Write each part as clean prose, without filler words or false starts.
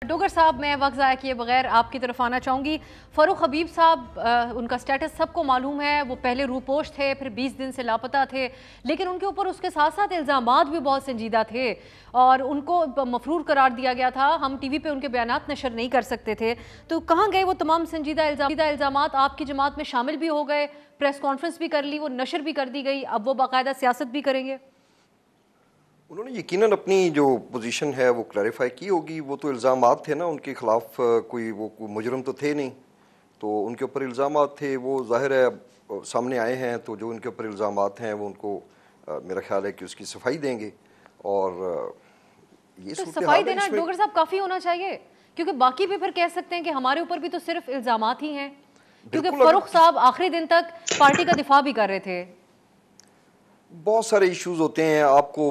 डोगर साहब, मैं वक्त ज़ाया किए बगैर आपकी तरफ आना चाहूँगी। फ़ारूक हबीब साहब, उनका स्टेटस सबको मालूम है। वो पहले रूपोश थे, फिर 20 दिन से लापता थे, लेकिन उनके ऊपर उसके साथ साथ इल्ज़ामात भी बहुत संजीदा थे और उनको मफरूर करार दिया गया था। हम टीवी पे उनके बयानात नशर नहीं कर सकते थे। तो कहाँ गए वो तमाम संजीदा इल्ज़ामात? आपकी जमात में शामिल भी हो गए, प्रेस कॉन्फ्रेंस भी कर ली, वो नशर भी कर दी गई, अब वो बाकायदा सियासत भी करेंगे? उन्होंने यकीनन अपनी जो पोजीशन है वो क्लैरिफाई की होगी। वो तो इल्ज़ामात थे ना, उनके ख़िलाफ़ कोई मुजरम तो थे नहीं, तो उनके ऊपर इल्ज़ामात थे, वो ज़ाहिर है सामने आए हैं। तो जो उनके ऊपर इल्ज़ामात हैं वो उनको मेरा ख्याल है कि उसकी सफाई देंगे। और ये तो सफाई देना डोगर साहब काफ़ी होना चाहिए, क्योंकि बाकी भी फिर कह सकते हैं कि हमारे ऊपर भी तो सिर्फ इल्ज़ामात ही हैं, क्योंकि फ़ारूक साहब आखिरी दिन तक पार्टी का दिफा भी कर रहे थे। बहुत सारे इश्यूज होते हैं। आपको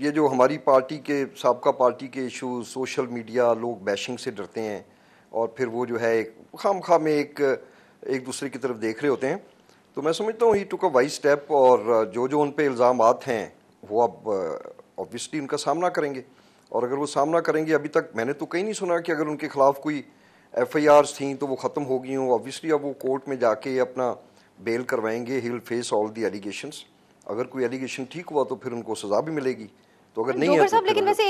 ये जो हमारी पार्टी के साबका पार्टी के इश्यूज, सोशल मीडिया, लोग बैशिंग से डरते हैं और फिर वो जो है एक खामखा में एक दूसरे की तरफ देख रहे होते हैं। तो मैं समझता हूँ ही टुक अ वाइज स्टेप, और जो जो उन पे इल्ज़ामात हैं वो अब ऑब्वियसली उनका सामना करेंगे। और अगर वो सामना करेंगे, अभी तक मैंने तो कहीं नहीं सुना कि अगर उनके खिलाफ कोई FIRs थी तो वो ख़त्म हो गई हों। ऑब्वियसली अब वो कोर्ट में जाके अपना बेल करवाएंगे। He will face all the allegations. अगर कोई एलिगेशन ठीक हुआ तो फिर उनको सजा भी मिलेगी, तो अगर नहीं है तो लेकिन वैसे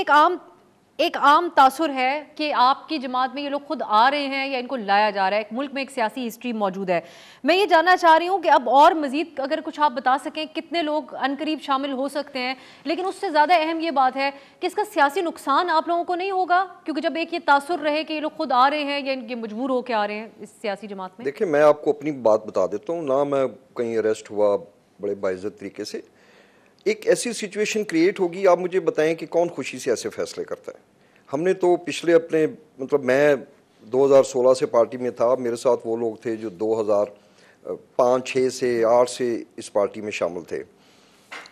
एक आम तासुर है कि आपकी जमात में ये लोग खुद आ रहे हैं या इनको लाया जा रहा है। एक मुल्क में एक सियासी हिस्ट्री मौजूद है। मैं ये जानना चाह रही हूँ कि अब और मजीद अगर कुछ आप बता सकें, कितने लोग अनकरीब शामिल हो सकते हैं। लेकिन उससे ज़्यादा अहम ये बात है कि इसका सियासी नुकसान आप लोगों को नहीं होगा, क्योंकि जब एक ये तासुर रहे कि ये लोग खुद आ रहे हैं या इनके मजबूर होकर आ रहे हैं इस सियासी जमात में। देखिए, मैं आपको अपनी बात बता देता हूँ ना, मैं कहीं अरेस्ट हुआ बड़े बाइज्जत तरीके से। एक ऐसी सिचुएशन क्रिएट होगी, आप मुझे बताएं कि कौन खुशी से ऐसे फैसले करता है। हमने तो पिछले अपने मतलब मैं 2016 से पार्टी में था, मेरे साथ वो लोग थे जो 2005, 6 से 8 से इस पार्टी में शामिल थे।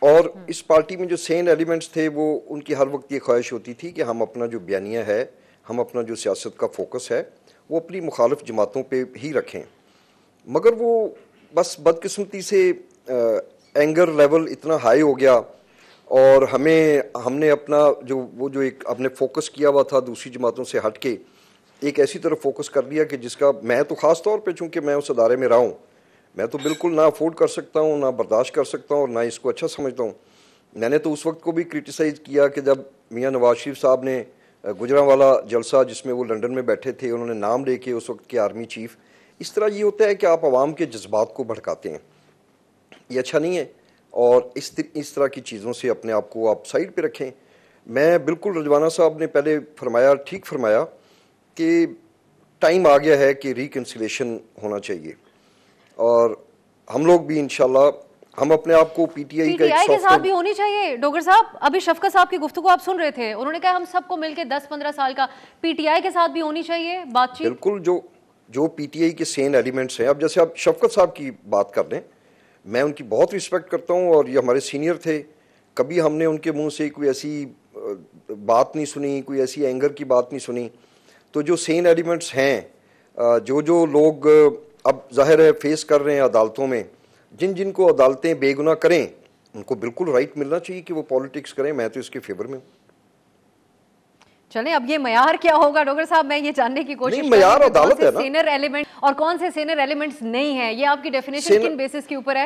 और इस पार्टी में जो सेन एलिमेंट्स थे, वो उनकी हर वक्त ये ख्वाहिश होती थी कि हम अपना जो बयानिया है, हम अपना जो सियासत का फोकस है, वो अपनी मुखालिफ जमातों पे ही रखें। मगर वो बस बदकिस्मती से एंगर लेवल इतना हाई हो गया और हमने अपना जो एक अपने फोकस किया हुआ था दूसरी जमातों से हट के एक ऐसी तरफ फोकस कर दिया कि जिसका मैं तो ख़ास तौर पे, चूँकि मैं उस अदारे में रहा हूँ, मैं तो बिल्कुल ना अफोर्ड कर सकता हूँ, ना बर्दाश्त कर सकता हूँ और ना इसको अच्छा समझता हूँ। मैंने तो उस वक्त को भी क्रिटिसाइज़ किया कि जब मियाँ नवाज शरीफ साहब ने गुजरांवाला जलसा जिसमें वो लंदन में बैठे थे, उन्होंने नाम लेके उस वक्त के आर्मी चीफ, इस तरह ये होता है कि आप आवाम के जज्बात को भड़काते हैं, ये अच्छा नहीं है। और इस तरह की चीज़ों से अपने आप को आप साइड पे रखें। मैं बिल्कुल, रजवाना साहब ने पहले फरमाया, ठीक फरमाया कि टाइम आ गया है कि रिकन्सिलेशन होना चाहिए। और हम लोग भी इंशाल्लाह हम अपने आप को PTI के साथ भी होनी चाहिए। डोगर साहब, अभी शफकत साहब की गुफ्तगू आप सुन रहे थे, उन्होंने कहा हम सबको मिलकर 10-15 साल का PTI के साथ भी होनी चाहिए बातचीत। बिल्कुल, जो PTI के सेन एलिमेंट्स हैं, अब जैसे आप शफकत साहब की बात कर लें, मैं उनकी बहुत रिस्पेक्ट करता हूँ और ये हमारे सीनियर थे। कभी हमने उनके मुंह से कोई ऐसी बात नहीं सुनी, कोई ऐसी एंगर की बात नहीं सुनी। तो जो सेन एलिमेंट्स हैं, जो लोग अब जाहिर है फेस कर रहे हैं अदालतों में, जिन को अदालतें बेगुनाह करें, उनको बिल्कुल राइट मिलना चाहिए कि वो पॉलिटिक्स करें। मैं तो इसके फेवर में हूँ। चलें, अब ये मयार क्या होगा डोगर साहब, मैं ये जानने की कोशिश नहीं, मयार अदालत है ना। सीनियर एलिमेंट और कौन से सीनियर एलिमेंट्स नहीं है, ये आपकी डेफिनेशन किन बेसिस के ऊपर है?